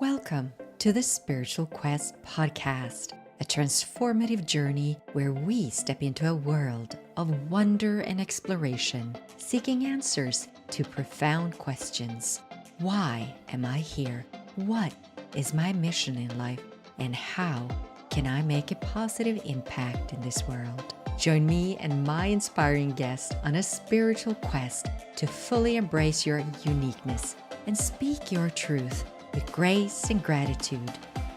Welcome to the Spiritual Quest podcast, a transformative journey where we step into a world of wonder and exploration, seeking answers to profound questions. Why am I here? What is my mission in life? And how can I make a positive impact in this world? Join me and my inspiring guests on a spiritual quest to fully embrace your uniqueness and speak your truth with grace and gratitude.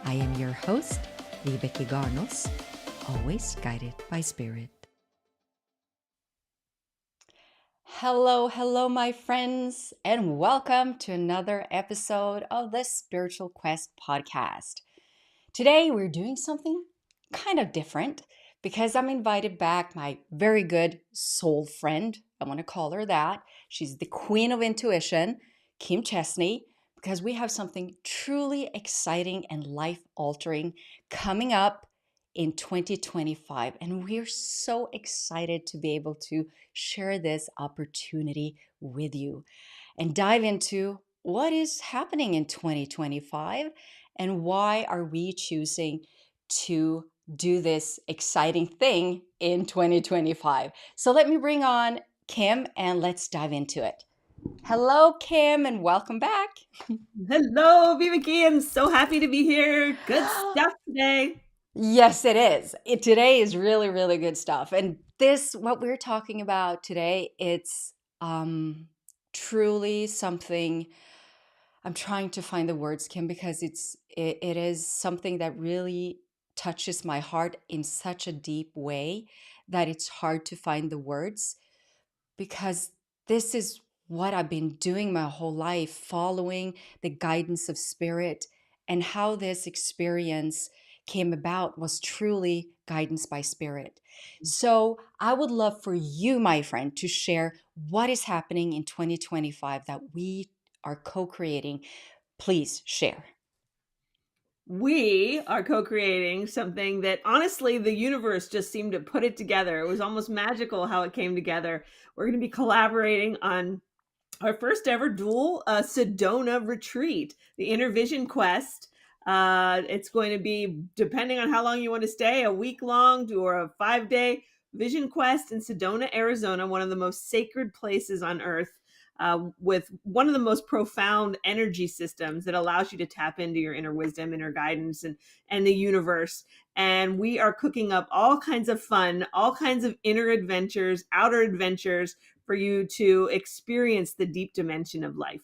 I am your host, Vibecke Garnaas, always guided by spirit. Hello, my friends, and welcome to another episode of the Spiritual Quest podcast. Today, we're doing something kind of different because I'm invited back my very good soul friend. I want to call her that. She's the queen of intuition, Kim Chestney, because we have something truly exciting and life-altering coming up in 2025. And we're so excited to be able to share this opportunity with you and dive into what is happening in 2025 and why are we choosing to do this exciting thing in 2025. So let me bring on Kim and let's dive into it. Hello, Kim, and welcome back. Hello, Vibecke. I'm so happy to be here. Good stuff today. Yes, it is. Today is really, really good stuff. And what we're talking about today, it's truly something. I'm trying to find the words, Kim, because it is something that really touches my heart in such a deep way that it's hard to find the words because this is what I've been doing my whole life, following the guidance of spirit. And how this experience came about was truly guidance by spirit. So I would love for you, my friend, to share what is happening in 2025 that we are co-creating. Please share. We are co-creating something that honestly the universe just seemed to put it together. It was almost magical how it came together. We're going to be collaborating on our first ever dual Sedona retreat, the Inner Vision Quest. It's going to be, depending on how long you want to stay, a week long or a 5-day vision quest in Sedona, Arizona, one of the most sacred places on earth, with one of the most profound energy systems that allows you to tap into your inner wisdom, inner guidance, and the universe. And we are cooking up all kinds of fun, all kinds of inner adventures, outer adventures for you to experience the deep dimension of life.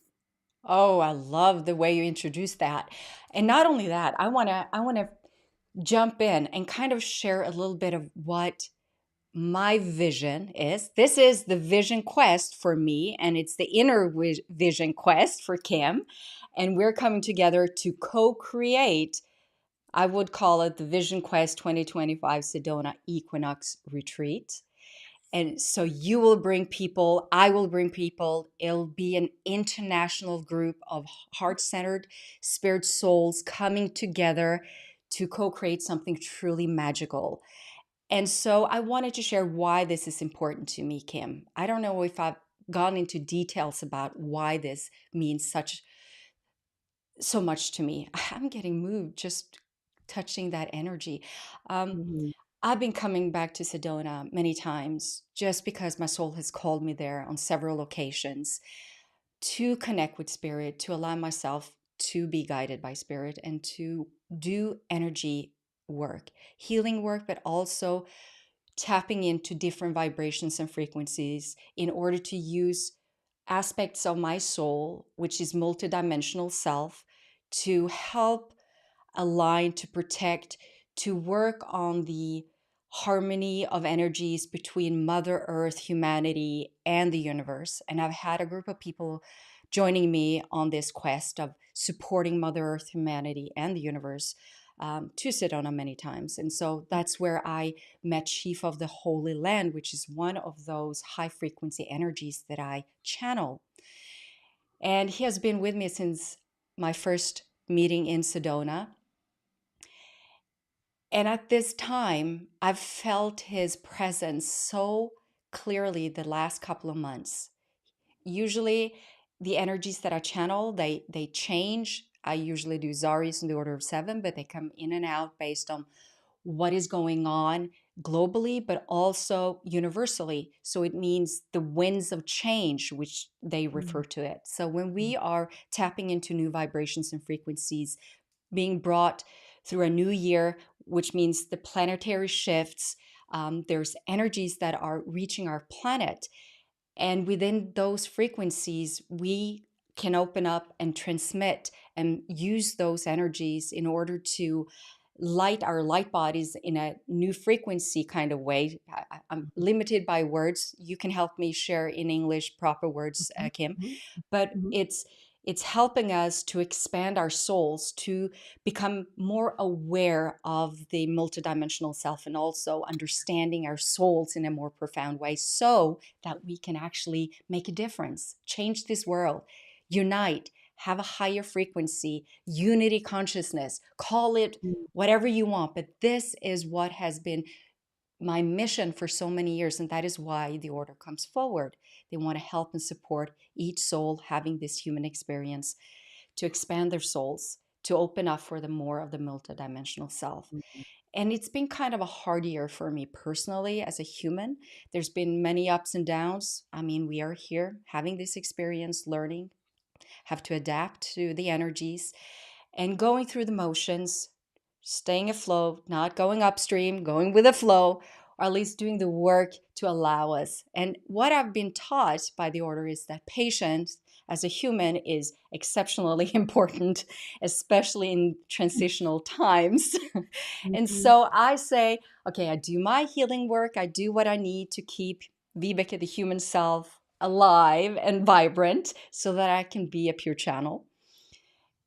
Oh, I love the way you introduced that. And not only that, I want to jump in and kind of share a little bit of what my vision is. This is the vision quest for me, and it's the inner vision quest for Kim. And we're coming together to co-create, I would call it the Vision Quest 2025 Sedona Equinox Retreat. And so you will bring people, I will bring people. It'll be an international group of heart-centered spirit souls coming together to co-create something truly magical. And so I wanted to share why this is important to me, Kim. I don't know if I've gone into details about why this means so much to me. I'm getting moved just touching that energy. Um, Mhm. I've been coming back to Sedona many times just because my soul has called me there on several occasions to connect with spirit, to allow myself to be guided by spirit and to do energy work, healing work, but also tapping into different vibrations and frequencies in order to use aspects of my soul, which is multidimensional self, to help align, to protect, to work on the harmony of energies between Mother Earth, humanity, and the universe. And I've had a group of people joining me on this quest of supporting Mother Earth, humanity, and the universe to Sedona many times. And so that's where I met Chief of the Holy Land, which is one of those high frequency energies that I channel. And he has been with me since my first meeting in Sedona. And at this time, I've felt his presence so clearly the last couple of months. Usually the energies that I channel, they change I usually do Zarius in the order of 7, but they come in and out based on what is going on globally, but also universally. So it means the winds of change, which they refer to it. So when we are tapping into new vibrations and frequencies, being brought through a new year, which means the planetary shifts, there's energies that are reaching our planet. And within those frequencies, we can open up and transmit and use those energies in order to light our light bodies in a new frequency kind of way. I'm limited by words. You can help me share in English proper words, Kim, but it's helping us to expand our souls, to become more aware of the multidimensional self, and also understanding our souls in a more profound way, so that we can actually make a difference, change this world, unite, have a higher frequency, unity consciousness, call it whatever you want. But this is what has been my mission for so many years, and that is why the order comes forward. They want to help and support each soul having this human experience, to expand their souls, to open up for the more of the multidimensional self. And it's been kind of a hard year for me personally as a human. There's been many ups and downs. I mean, we are here having this experience, learning, have to adapt to the energies and going through the motions, staying afloat, not going upstream, going with the flow, or at least doing the work to allow us. And what I've been taught by the order is that patience as a human is exceptionally important, especially in transitional times. And so I say, okay, I do my healing work, I do what I need to keep Vibecke, the human self, alive and vibrant so that I can be a pure channel.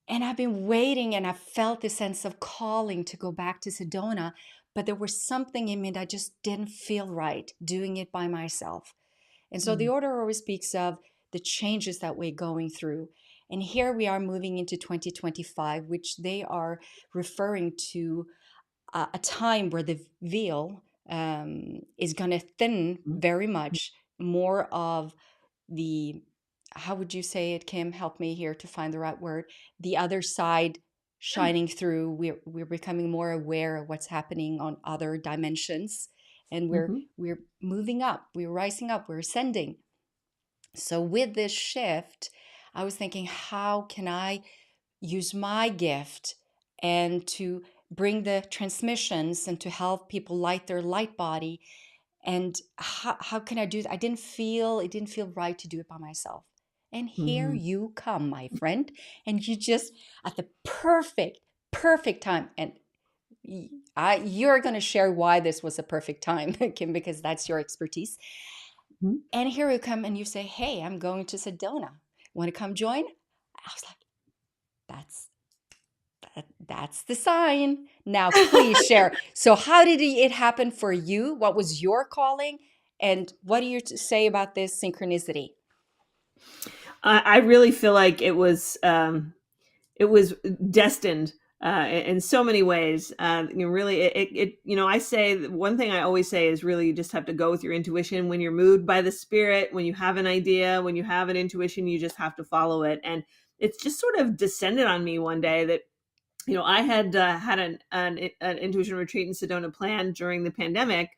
And I've been waiting, and I felt this sense of calling to go back to Sedona, but there was something in me that just didn't feel right doing it by myself. And so the order always speaks of the changes that we're going through. And here we are moving into 2025, which they are referring to a time where the veil is going to thin very much, more of the, how would you say it, Kim? Help me here to find the right word. The other side shining through. We're becoming more aware of what's happening on other dimensions, and we're moving up. We're rising up. We're ascending. So with this shift, I was thinking, how can I use my gift and to bring the transmissions and to help people light their light body? And how can I do that? It didn't feel right to do it by myself. And here you come, my friend, and you just at the perfect time. And you're going to share why this was a perfect time, Kim, because that's your expertise. And here you come and you say, hey, I'm going to Sedona. Want to come join? I was like, that's the sign. Now, please share. So how did it happen for you? What was your calling? And what do you say about this synchronicity? I really feel like it was destined in so many ways. Really, I say one thing I always say is really you just have to go with your intuition. When you're moved by the spirit, when you have an idea, when you have an intuition, you just have to follow it. And it's just sort of descended on me one day that I had had an intuition retreat in Sedona planned during the pandemic,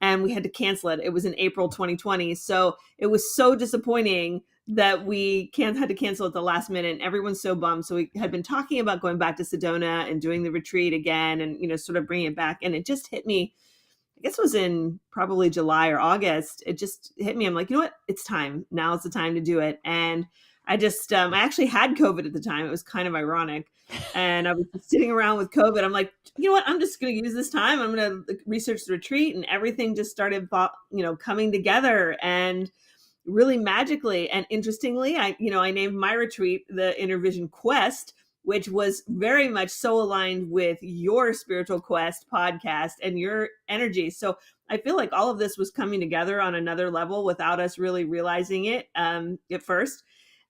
and we had to cancel it. It was in April 2020. So it was so disappointing that we had to cancel at the last minute. And everyone's so bummed. So we had been talking about going back to Sedona and doing the retreat again and, sort of bringing it back. And it just hit me, I guess it was in probably July or August. It just hit me. I'm like, you know what? It's time. Now is the time to do it. And I just, I actually had COVID at the time. It was kind of ironic. And I was just sitting around with COVID. I'm like, you know what? I'm just going to use this time. I'm going to research the retreat, and everything just started, coming together and really magically. And interestingly, I named my retreat the Inner Vision Quest, which was very much so aligned with your Spiritual Quest podcast and your energy. So I feel like all of this was coming together on another level without us really realizing it at first.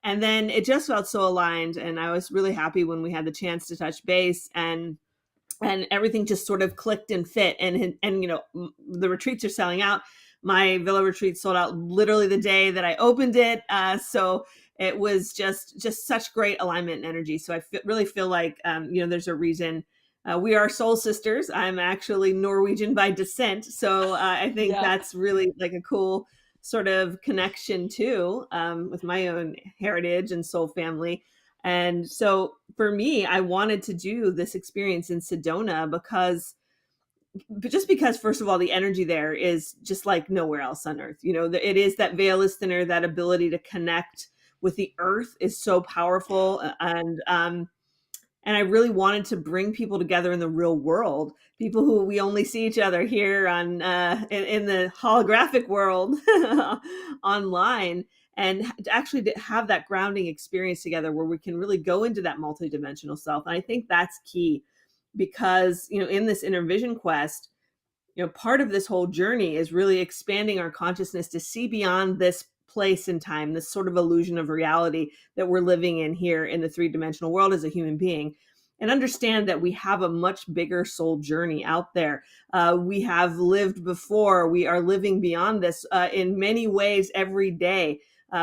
And then it just felt so aligned. And I was really happy when we had the chance to touch base, and everything just sort of clicked and fit. And the retreats are selling out. My villa retreat sold out literally the day that I opened it. So it was just such great alignment and energy. So I really feel like there's a reason we are soul sisters. I'm actually Norwegian by descent, so I think Yeah. that's really like a cool sort of connection too, with my own heritage and soul family. And so for me, I wanted to do this experience in Sedona because first of all, the energy there is just like nowhere else on earth. It is that veil is thinner, that ability to connect with the earth is so powerful. And I really wanted to bring people together in the real world, people who we only see each other here on in the holographic world online, and actually to have that grounding experience together where we can really go into that multidimensional self. And I think that's key because in this inner vision quest, part of this whole journey is really expanding our consciousness to see beyond this place and time, this sort of illusion of reality that we're living in here in the three-dimensional world as a human being, and understand that we have a much bigger soul journey out there. We have lived before. We are living beyond this in many ways every day,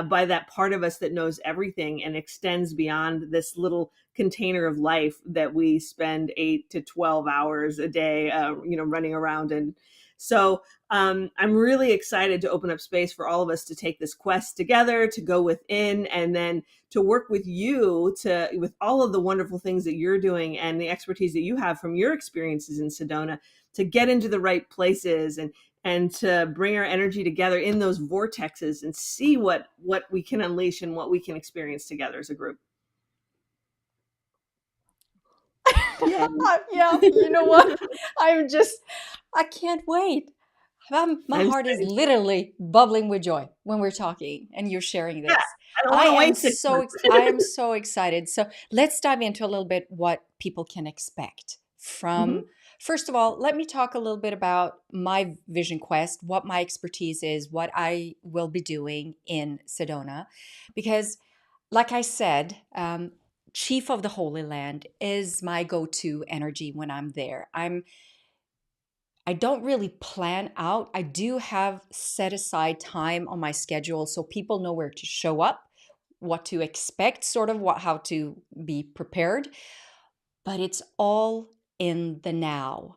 by that part of us that knows everything and extends beyond this little container of life that we spend 8 to 12 hours a day, running around. And so I'm really excited to open up space for all of us to take this quest together, to go within, and then to work with you with all of the wonderful things that you're doing and the expertise that you have from your experiences in Sedona, to get into the right places and to bring our energy together in those vortexes and see what we can unleash and what we can experience together as a group. Yeah. Yeah, you know what? I can't wait. My I'm heart is excited too. literally bubbling with joy when we're talking and you're sharing Yeah, this. I don't want to wait 6 months. I am so excited. So let's dive into a little bit what people can expect Mhm. from. First of all, let me talk a little bit about my vision quest, what my expertise is, what I will be doing in Sedona, because, like I said, Chief of the Holy Land is my go-to energy when I'm there. I don't really plan out. I do have set aside time on my schedule so people know where to show up, what to expect, sort of how to be prepared, but it's all in the now.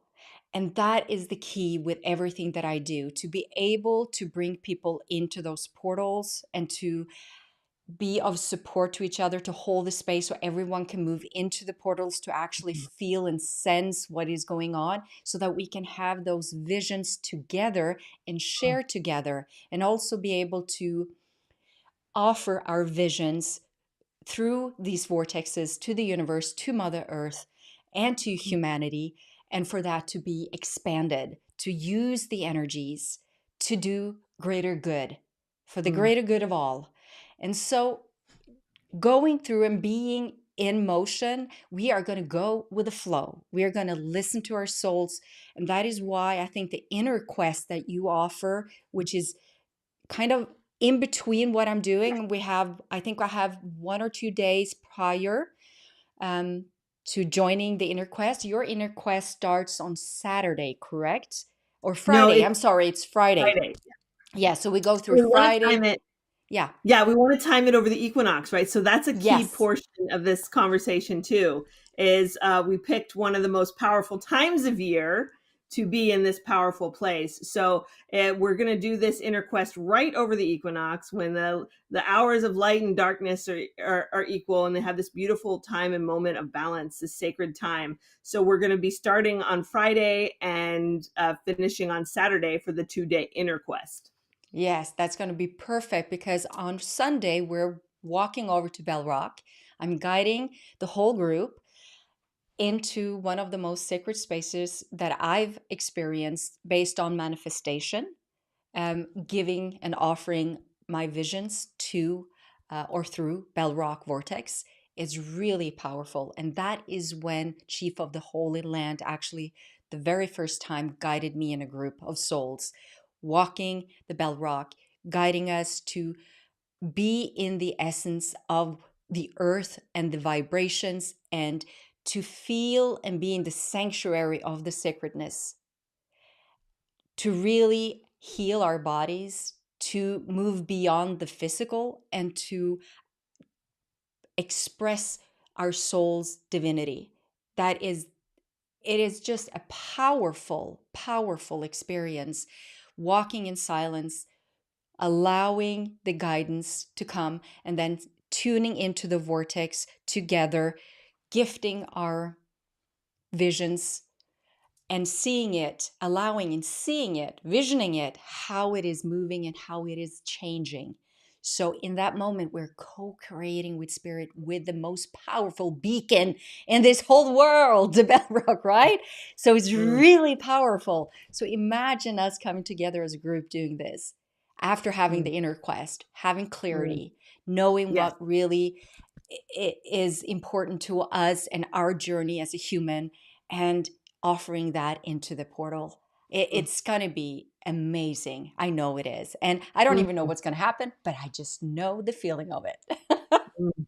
And that is the key with everything that I do, to be able to bring people into those portals and to be of support to each other, to hold the space so everyone can move into the portals, to actually feel and sense what is going on, so that we can have those visions together and share together, and also be able to offer our visions through these vortexes to the universe, to Mother Earth, and to humanity, and for that to be expanded, to use the energies to do greater good, for the Mm. greater good of all. And so, going through and being in motion, we are going to go with the flow. We are going to listen to our souls. And that is why I think the inner quest that you offer, which is kind of in between what I'm doing, I think I have 1 or 2 days prior um, to joining the inner quest. Your inner quest starts on Saturday, correct? Or No, Friday. it's I'm sorry, it's Friday. Friday. Yeah, so we go So through we want to Friday. time it. Yeah. Yeah, we want to time it over the equinox, right? So that's a key Yes. portion of this conversation too. Is we picked one of the most powerful times of year to be in this powerful place. So we're going to do this inner quest right over the equinox, when the hours of light and darkness are equal, and they have this beautiful time and moment of balance, this sacred time. So we're going to be starting on Friday and finishing on Saturday for the 2-day inner quest. Yes, that's going to be perfect because on Sunday we're walking over to Bell Rock. I'm guiding the whole group into one of the most sacred spaces that I've experienced based on manifestation, giving and offering my visions to or through Bell Rock Vortex is really powerful. And that is when Chief of the Holy Land actually, the very first time, guided me in a group of souls, walking the Bell Rock, guiding us to be in the essence of the earth and the vibrations, and to feel and be in the sanctuary of the sacredness, to really heal our bodies, to move beyond the physical, and to express our soul's divinity. That is, it is just a powerful, powerful experience, walking in silence, allowing the guidance to come, and then tuning into the vortex together, gifting our visions and seeing it, allowing and seeing it, visioning it, how it is moving and how it is changing. So, in that moment, we're co creating with spirit, with the most powerful beacon in this whole world, the bell rock, right? So, it's Mm, really powerful. So, imagine us coming together as a group doing this after having mm, the inner quest, having mm. clarity, knowing Yes. what really is important to us and our journey as a human, and offering that into the portal. Mm, It's going to be amazing. I know it is. And I don't even know mm, what's going to happen, but I just know the feeling of it. mm.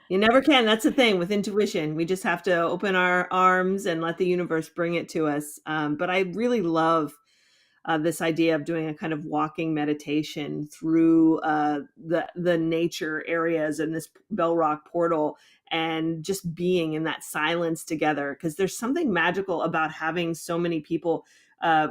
You never can. That's the thing with intuition. We just have to open our arms and let the universe bring it to us. But I really love this idea of doing a kind of walking meditation through the nature areas in this Bell Rock portal, and just being in that silence together, because there's something magical about having so many people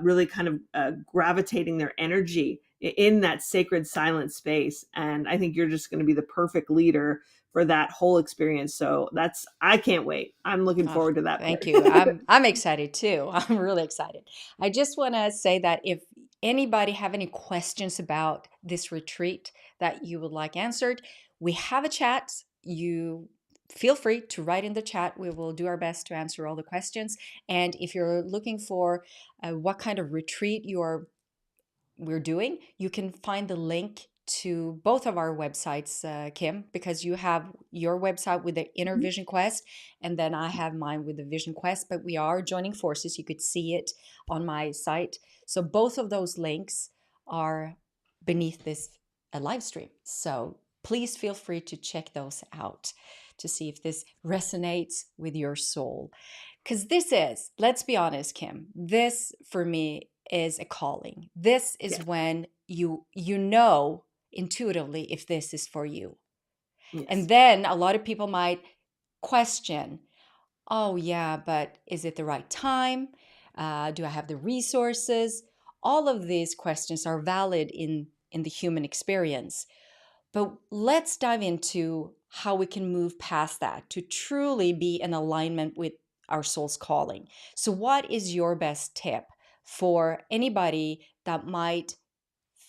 really kind of gravitating their energy in that sacred silent space. And I think you're just going to be the perfect leader for that whole experience. So that's, I can't wait. I'm looking Oh, forward to that thank you. part. I'm excited too. I'm really excited. I just want to say that if anybody have any questions about this retreat that you would like answered, we have a chat. You feel free to write in the chat. We will do our best to answer all the questions. And if you're looking for what kind of retreat we're doing, you can find the link to both of our websites, Kim, because you have your website with the Inner Vision Quest, and then I have mine with the Vision Quest, but we are joining forces. You could see it on my site. So both of those links are beneath this live stream. So please feel free to check those out to see if this resonates with your soul. Because this is, let's be honest, Kim, this for me is a calling. This is Yes. when you know intuitively if this is for you. And Yes. then a lot of people might question, oh yeah, but is it the right time? Do I have the resources? All of these questions are valid in the human experience. But let's dive into how we can move past that to truly be in alignment with our soul's calling. So, what is your best tip for anybody that might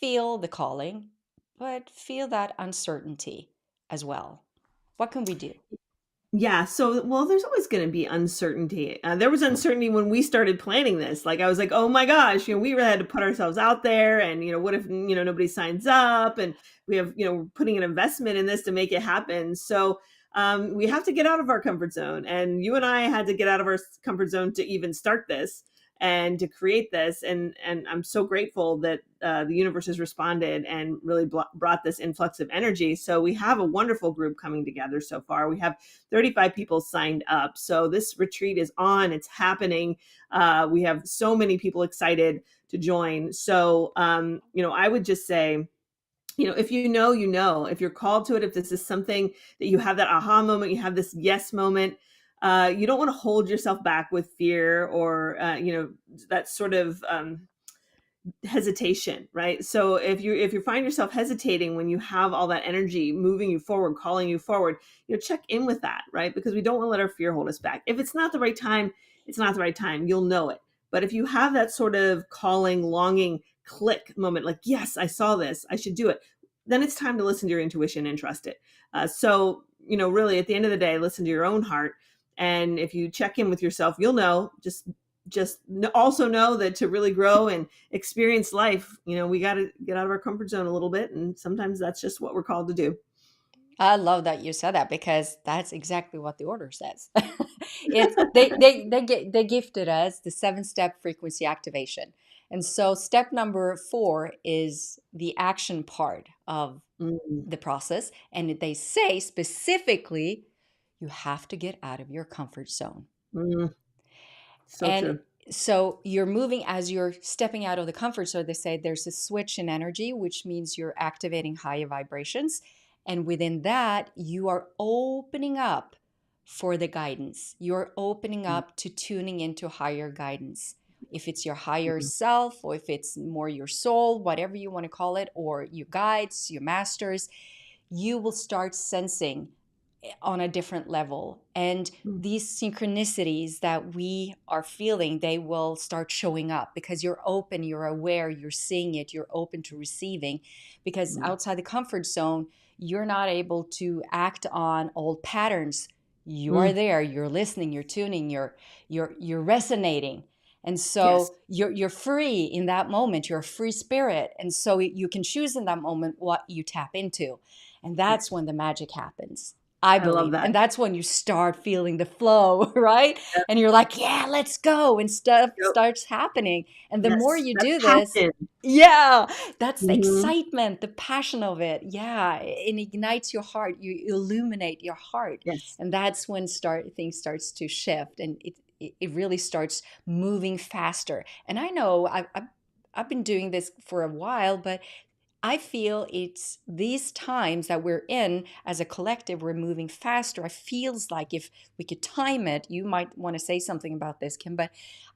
feel the calling, but feel that uncertainty as well? What can we do? Yeah, so well, there's always going to be uncertainty. There was uncertainty when we started planning this. Like I was like, "Oh my gosh, we really had to put ourselves out there, and what if nobody signs up, and we have putting an investment in this to make it happen." So we have to get out of our comfort zone, and you and I had to get out of our comfort zone to even start this and to create this. And I'm so grateful that the universe has responded and really brought this influx of energy. So we have a wonderful group coming together so far. We have 35 people signed up. So this retreat is on, it's happening. We have so many people excited to join. So, I would just say, if if you're called to it, if this is something that you have that aha moment, you have this yes moment, you don't want to hold yourself back with fear or, that sort of, hesitation, right? So if you find yourself hesitating when you have all that energy moving you forward, calling you forward, check in with that, right? Because we don't want to let our fear hold us back. If it's not the right time, it's not the right time. You'll know it. But if you have that sort of calling, longing, click moment, like, yes, I saw this, I should do it, then it's time to listen to your intuition and trust it. So, really at the end of the day, listen to your own heart. And if you check in with yourself, you'll know. Just also know that to really grow and experience life, we got to get out of our comfort zone a little bit, and sometimes that's just what we're called to do. I love that you said that because that's exactly what the order says. It's they gifted us the 7-step frequency activation. And so step number 4 is the action part of Mm, the process, and they say specifically you have to get out of your comfort zone. mm, so And true. so you're moving as you're stepping out of the comfort zone. They say there's a switch in energy, which means you're activating higher vibrations. And within that, you are opening up for the guidance. You're opening up to tuning into higher guidance. If it's your higher Mhm. self, or if it's more your soul, whatever you want to call it, or your guides, your masters, you will start sensing on a different level. And Mhm. these synchronicities that we are feeling, they will start showing up because you're open, you're aware, you're seeing it, you're open to receiving. Because Mhm. outside the comfort zone, you're not able to act on old patterns. You are Mm. there, you're listening, you're tuning, you're resonating. And Yes. so you're free in that moment. You're a free spirit. And so you can choose in that moment what you tap into. And that's Yes. when the magic happens, I I love believe. that. And that's when you start feeling the flow, right? Yep. And you're like, yeah, let's go. And stuff Yep. starts happening. And the more Yes. you That's do this, passion. yeah, that's the Mhm. excitement, the passion of it. Yeah, it ignites your heart. You illuminate your heart. Yes. And that's when things starts to shift, and it really starts moving faster. And I know I've been doing this for a while, but I feel it's these times that we're in as a collective, we're moving faster. It feels like if we could time it, you might want to say something about this, Kim, but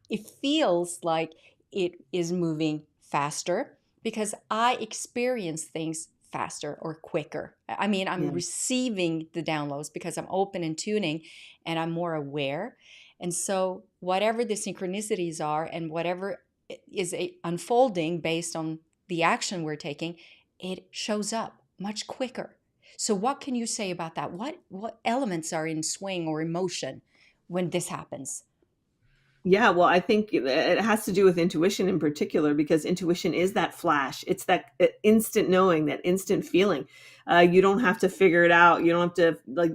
it feels like it is moving faster because I experience things faster or quicker. I mean, I'm Yeah. receiving the downloads because I'm open and tuning and I'm more aware. And so, whatever the synchronicities are and whatever is unfolding based on the action we're taking, it shows up much quicker. So, what can you say about that? What elements are in swing or emotion when this happens? Yeah, well, I think it has to do with intuition in particular because intuition is that flash. It's that instant knowing, that instant feeling. You don't have to figure it out. You don't have to like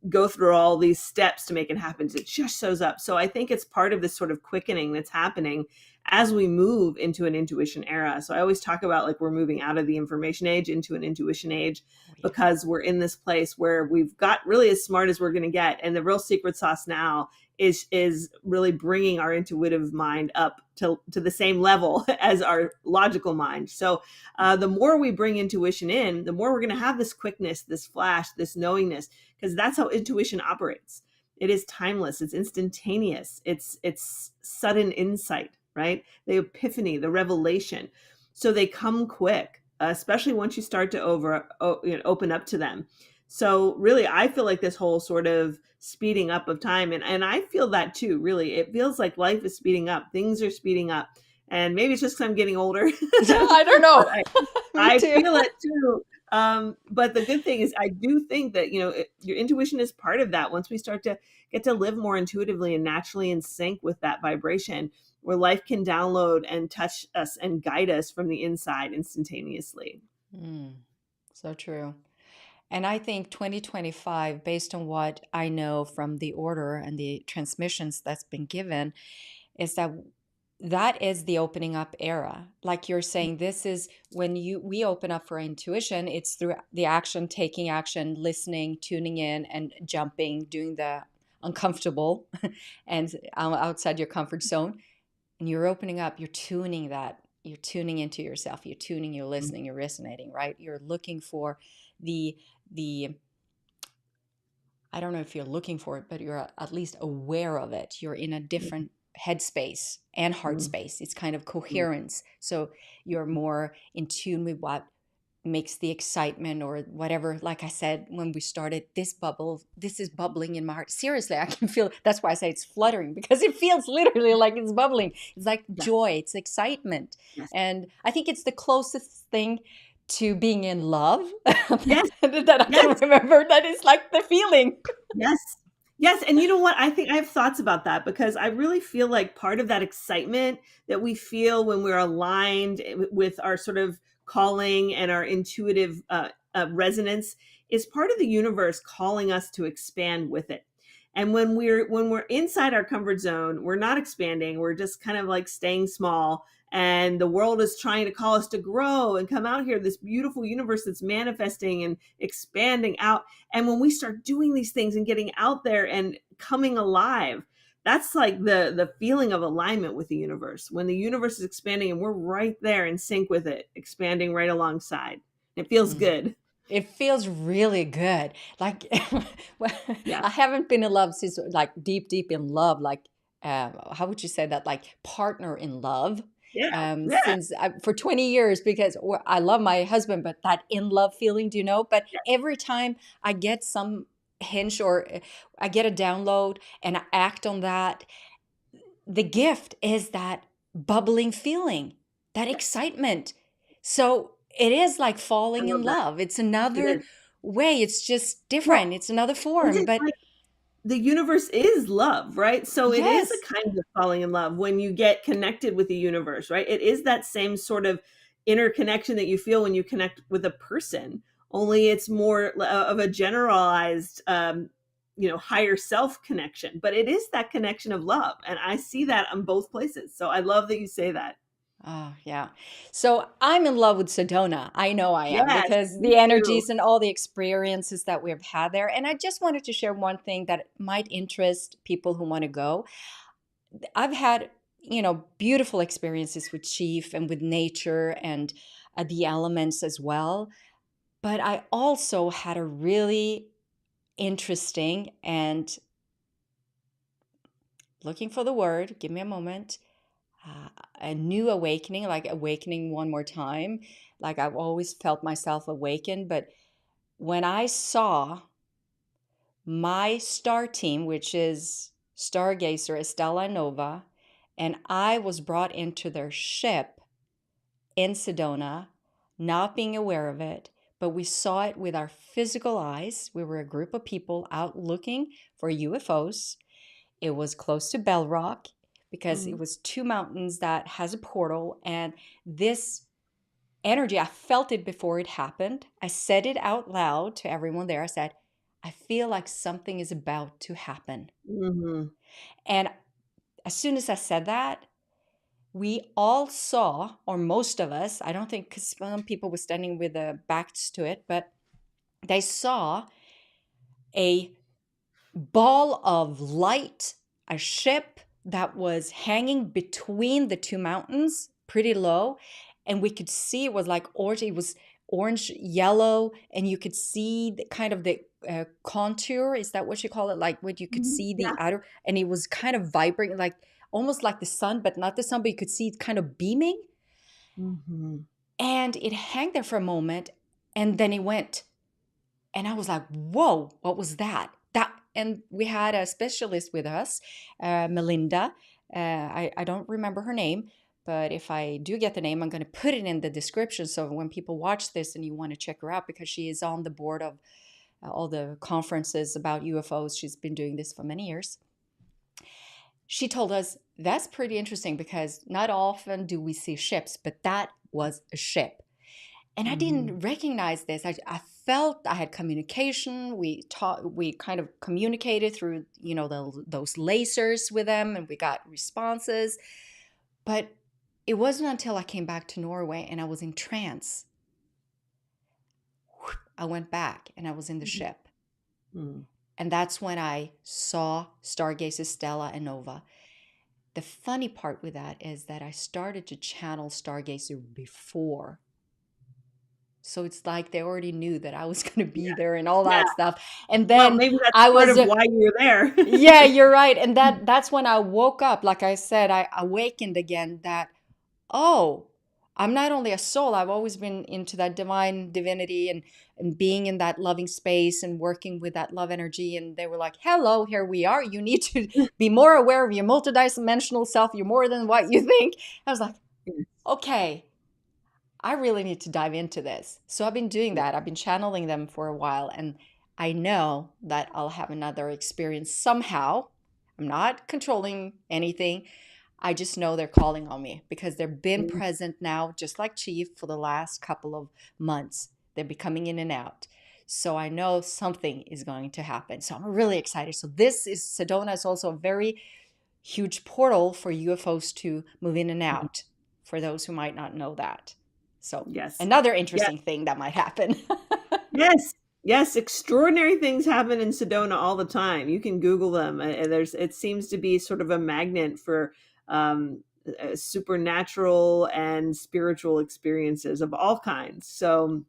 go through all these steps to make it happen. It just shows up. So I think it's part of this sort of quickening that's happening as we move into an intuition era. So I always talk about like we're moving out of the information age into an intuition age Oh, yeah. because we're in this place where we've got really as smart as we're going to get. And the real secret sauce now is really bringing our intuitive mind up to the same level as our logical mind. So the more we bring intuition in, the more we're going to have this quickness, this flash, this knowingness, because that's how intuition operates. It is timeless. It's instantaneous. It's sudden insight, right? The epiphany, the revelation. So they come quick, especially once you start to open up to them. So really, I feel like this whole sort of speeding up of time, and I feel that too. Really, it feels like life is speeding up. Things are speeding up, and maybe it's just because I'm getting older, Yeah, I don't but know. Me I too. feel it too. But the good thing is, I do think that your intuition is part of that. Once we start to get to live more intuitively and naturally in sync with that vibration, where life can download and touch us and guide us from the inside instantaneously. Mm, so true. And I think 2025, based on what I know from the order and the transmissions that's been given, is that that is the opening up era. Like you're saying, this is when we open up for intuition. It's through the action, taking action, listening, tuning in, and jumping, doing the uncomfortable and outside your comfort zone. And you're opening up, you're tuning into yourself, you're tuning, you're listening, you're resonating, right? You're looking for the the I don't know if you're looking for it, but you're at least aware of it. You're in a different headspace and heart Mhm. space. It's kind of coherence. So you're more in tune with what makes the excitement or whatever. Like I said when we started, this is bubbling in my heart. Seriously, I can feel. That's why I say it's fluttering, because it feels literally like it's bubbling. It's like Yeah. joy, it's excitement. Yes. And I think it's the closest thing to being in love Yes. that I can Yes. remember. That is like the feeling. Yes. Yes, and you know what? I think I have thoughts about that because I really feel like part of that excitement that we feel when we're aligned with our sort of calling and our intuitive resonance is part of the universe calling us to expand with it. And when we're inside our comfort zone, we're not expanding. We're just kind of like staying small. And the world is trying to call us to grow and come out here, this beautiful universe that's manifesting and expanding out. And when we start doing these things and getting out there and coming alive, that's like the feeling of alignment with the universe. When the universe is expanding and we're right there in sync with it, expanding right alongside. It feels Mm. good. It feels really good. Like, well, Yeah. I haven't been in love since like deep, deep in love. Like, how would you say that? Like partner in love. Yeah. Yeah. For 20 years, because I love my husband, but that in love feeling, do you know? But Yeah. every time I get some hinge or I get a download and I act on that, the gift is that bubbling feeling, that Yes. excitement. So it is like I falling in love that. love. It's It another is. way. It's just Well, different. It's another form. isn't But like the universe is love, right? So it is a yes, kind of falling in love when you get connected with the universe, right? It is that same sort of interconnection that you feel when you connect with a person, only it's more of a generalized, higher self connection. But it is that connection of love. And I see that on both places. So I love that you say that. oh, yeah. So I'm in love with Sedona. I know I am Yes, because me the too. energies and all the experiences that we've had there. And I just wanted to share one thing that might interest people who want to go. I've had, beautiful experiences with Chief and with nature and the elements as well. But I also had a really interesting and, looking for the word, give me a moment, uh, a new awakening, like awakening one more time. Like I've always felt myself awakened. But when I saw my star team, which is Stargazer Estella Nova, and I was brought into their ship in Sedona, not being aware of it, but we saw it with our physical eyes. We were a group of people out looking for UFOs. It was close to Bell Rock because it Mhm. was two mountains that has a portal, and this energy, I felt it before it happened. I said it out loud to everyone there. I said, I feel like something is about to happen. Mhm. And as soon as I said that, we all saw, or most of us, I don't think, because some people were standing with their backs to it, but they saw a ball of light, a ship that was hanging between the two mountains, pretty low. And we could see it was like orange, it was orange, yellow, and you could see the kind of the contour. Is that what you call it? Like what you could Mhm. see the Yeah. outer, and it was kind of vibrating, like almost like the sun, but not the sun, but you could see it kind of beaming. Mhm. And it hung there for a moment, and then it went. And I was like, whoa, what was that? And we had a specialist with us, Melinda. I don't remember her name, but if I do get the name, I'm going to put it in the description. So when people watch this and you want to check her out, because she is on the board of all the conferences about UFOs, she's been doing this for many years. She told us that's pretty interesting because not often do we see ships, but that was a ship. And I Mhm. didn't recognize this. I felt I had communication. We kind of communicated through, those lasers with them, and we got responses. But it wasn't until I came back to Norway and I was in trance. I went back and I was in the ship. Mhm. And that's when I saw Stargazer Stella and Nova. The funny part with that is that I started to channel Stargazer before. So it's like they already knew that I was going to be there and all Yeah. that stuff. And Well, then maybe that's I part was, of why you're there. yeah, you're right. And that's when I woke up. Like I said, I awakened again that, oh, I'm not only a soul, I've always been into that divine divinity and being in that loving space and working with that love energy. And they were like, hello, here we are. You need to be more aware of your multidimensional self. You're more than what you think. I was like, Yes. okay, I really need to dive into this. So I've been doing Yeah. that. I've been channeling them for a while, and I know that I'll have another experience somehow. I'm not controlling anything. I just know they're calling on me because they've been Mhm. present now, just like Chief, for the last couple of months. They'll be coming in and out. So I know something is going to happen. So I'm really excited. So this is Sedona is also a very huge portal for UFOs to move in and Mhm. out, for those who might not know that. So, Yes. another Yeah. interesting thing that might happen. Yes. Yes, extraordinary things happen in Sedona all the time. You can Google them. It seems to be sort of a magnet for supernatural and spiritual experiences of all kinds. So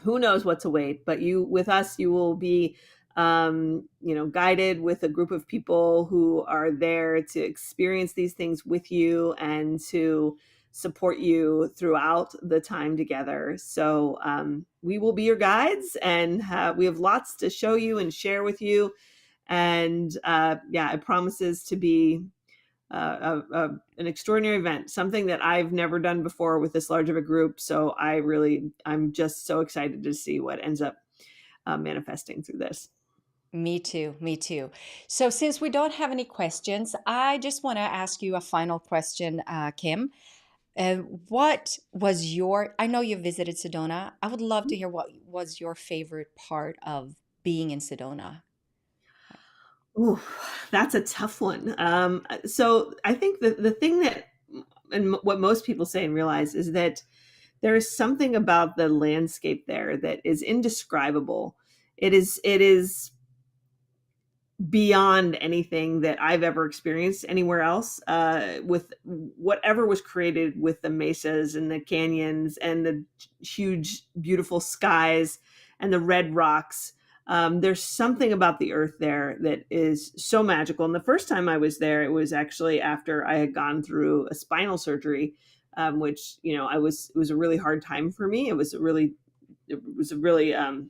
who knows what to wait, but you, with us, you will be, guided with a group of people who are there to experience these things with you and to support you throughout the time together. So we will be your guides, and we have lots to show you and share with you. And yeah, it promises to be an extraordinary event, something that I've never done before with this large of a group. So I'm just so excited to see what ends up manifesting through this. Me too. Me too. So, since we don't have any questions, I just want to ask you a final question, Kim. What was your, I know you visited Sedona. I would love to hear what was your favorite part of being in Sedona. Ooh, that's a tough one. So I think the thing that, and what most people say and realize, is that there is something about the landscape there that is indescribable. It is beyond anything that I've ever experienced anywhere else. With whatever was created with the mesas and the canyons and the huge, beautiful skies and the red rocks. There's something about the earth there that is so magical. And the first time I was there, it was actually after I had gone through a spinal surgery, which, it was a really hard time for me. It was a really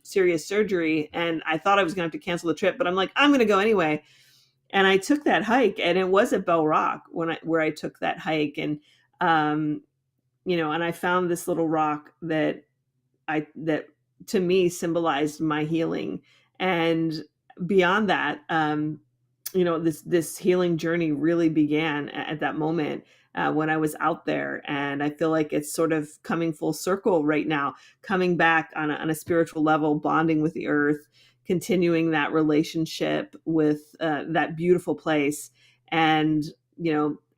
serious surgery, and I thought I was going to have to cancel the trip, but I'm like, I'm going to go anyway. And I took that hike, and it was at Bell Rock where I took that hike, and um, and I found this little rock that to me symbolized my healing. And beyond that, this healing journey really began at that moment, when I was out there. And I feel like it's sort of coming full circle right now, coming back on a spiritual level, bonding with the earth, continuing that relationship with that beautiful place. And,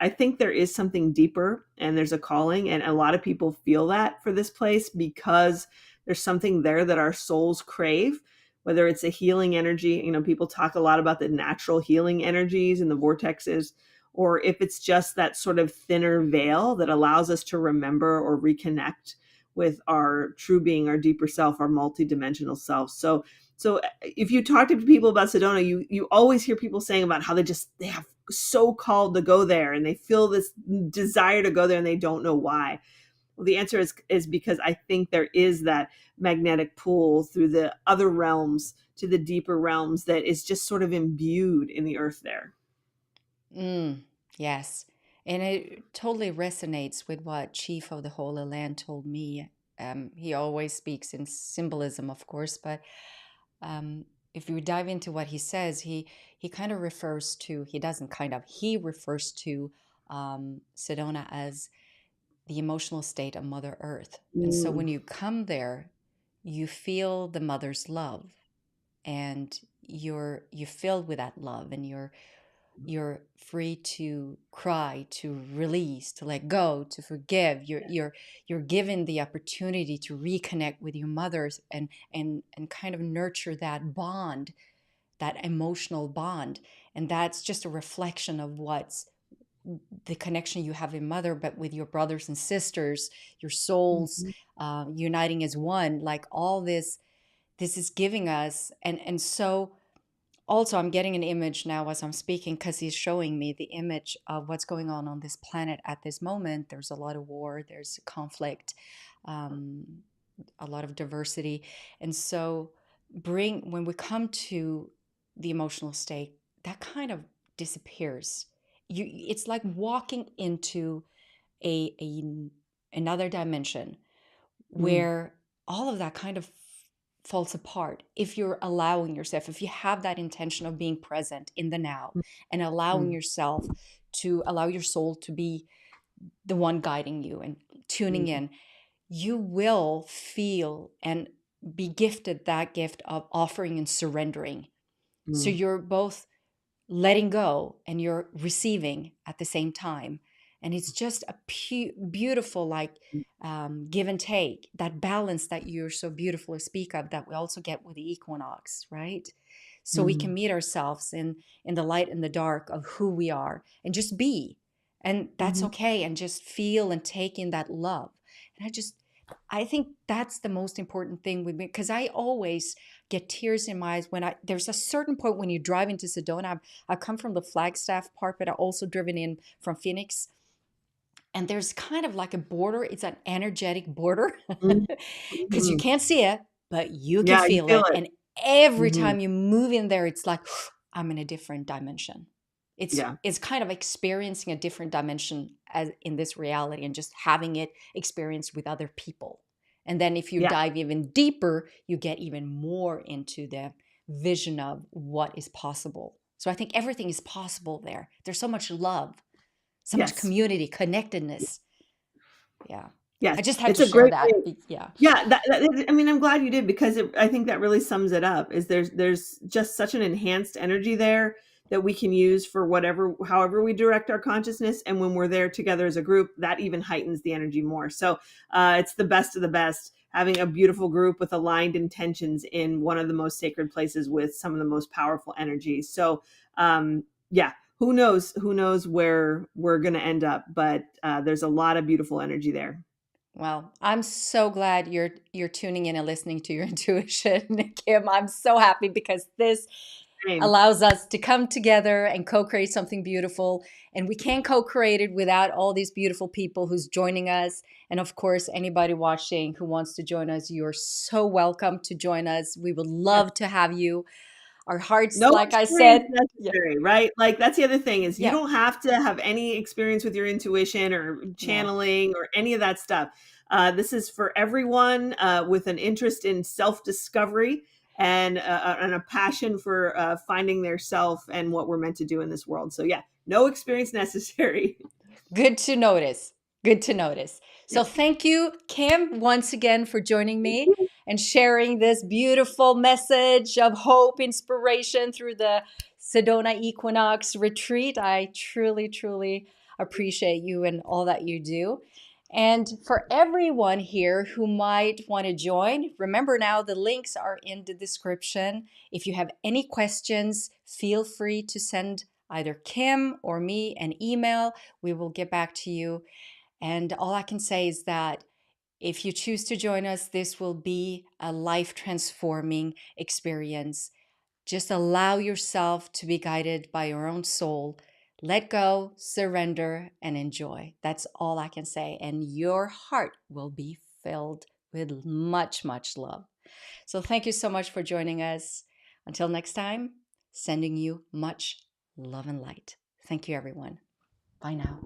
I think there is something deeper, and there's a calling, and a lot of people feel that for this place because there's something there that our souls crave, whether it's a healing energy. People talk a lot about the natural healing energies and the vortexes, or if it's just that sort of thinner veil that allows us to remember or reconnect with our true being, our deeper self, our multidimensional self. So if you talk to people about Sedona, you always hear people saying about how they have so called to go there, and they feel this desire to go there, and they don't know why. Well, the answer is because I think there is that magnetic pull through the other realms to the deeper realms that is just sort of imbued in the earth there. Mm, yes. And it totally resonates with what Chief of the Holy Land told me. He always speaks in symbolism, of course, but if you dive into what he says, he kind of refers to, he doesn't kind of, he refers to Sedona as the emotional state of Mother Earth. And so Mm, when you come there, you feel the mother's love, and you're filled with that love, and you're free to cry, to release, to let go, to forgive. You're given the opportunity to reconnect with your mothers, and kind of nurture that bond, that emotional bond. And that's just a reflection of what's the connection you have in mother, but with your brothers and sisters, your souls mhm, uniting as one. Like all this is giving us, and so also I'm getting an image now as I'm speaking, because he's showing me the image of what's going on this planet at this moment. There's a lot of war, there's conflict, um, a lot of diversity. And so when we come to the emotional state, that kind of disappears. It's like walking into a another dimension mm, where all of that kind of falls apart if you're allowing yourself, if you have that intention of being present in the now, and allowing mm, yourself to allow your soul to be the one guiding you and tuning mm, in. You will feel and be gifted that gift of offering and surrendering. So mm, you're both letting go and you're receiving at the same time. And it's just a beautiful, like, give and take, that balance that you're so beautifully speak of, that we also get with the equinox, right? So we can mm, meet ourselves in the light and the dark of who we are, and just be. And that's mhm, okay. And just feel and take in that love. And I think that's the most important thing with me, because I always get tears in my eyes when there's a certain point when you drive into Sedona. I've come from the Flagstaff part, but I've also driven in from Phoenix. And there's kind of like a border. It's an energetic border Mhm. because you Mhm. can't see it, but you can Yeah, you feel feel it. it. And every Mhm. time you move in there, it's like, I'm in a different dimension. Yeah. It's kind of experiencing a different dimension as in this reality, and just having it experienced with other people. And then if you Yeah. dive even deeper, you get even more into the vision of what is possible. So I think everything is possible there. There's so much love, so much Yes. community, connectedness. Yeah. Yes. I just had It's to a share great that. way. Yeah. Yeah, I mean, I'm glad you did, because I think that really sums it up. Is there's just such an enhanced energy there that we can use for whatever, however we direct our consciousness, and when we're there together as a group, that even heightens the energy more. So it's the best of the best, having a beautiful group with aligned intentions in one of the most sacred places with some of the most powerful energies. So yeah, who knows where we're going to end up, but there's a lot of beautiful energy there. Well, I'm so glad you're tuning in and listening to your intuition, Kim. I'm so happy because this Same. allows us to come together and co-create something beautiful. And we can't co-create it without all these beautiful people who's joining us. And of course, anybody watching who wants to join us, you're so welcome to join us. We would Yes. love to have you. Our hearts, No like I experience said, yeah, necessary, right? Like, that's the other thing, is you yeah, don't have to have any experience with your intuition or no. channeling or any of that stuff. This is for everyone with an interest in self-discovery and a passion for finding their self and what we're meant to do in this world. So yeah, no experience necessary. Good to notice. Good to notice. So Yep. thank you, Kim, once again for joining Thank me you. and sharing this beautiful message of hope, inspiration through the Sedona Equinox Retreat. I truly, truly appreciate you and all that you do. And for everyone here who might want to join, remember now the links are in the description. If you have any questions, feel free to send either Kim or me an email. We will get back to you. And all I can say is that if you choose to join us, this will be a life transforming experience. Just allow yourself to be guided by your own soul. Let go, surrender, and enjoy. That's all I can say. And your heart will be filled with much, much love. So thank you so much for joining us. Until next time, sending you much love and light. Thank you, everyone. Bye now.